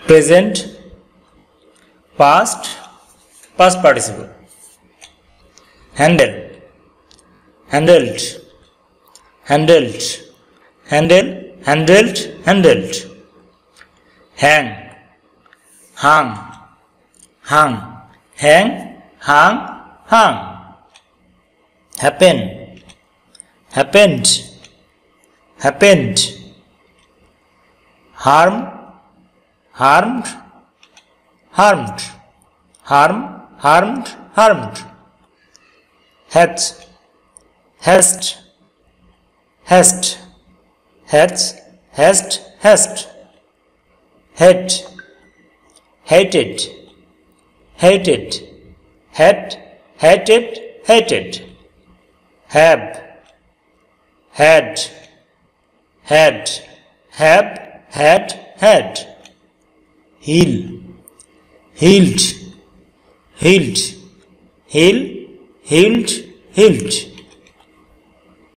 present, past, past participle. Handle, handled, handled, handle, handled, handled. Hang, hung, hung, hang, hung, hung. Happen, happened, happened. Harm, harmed, harmed, harm, harmed, harmed. Hath, hast, hast, hath, hast, hast. Hate, hated, hated, had, hated, hated. Have, had, had, have, had, had. Heal, healed, healed, heal, healed, healed.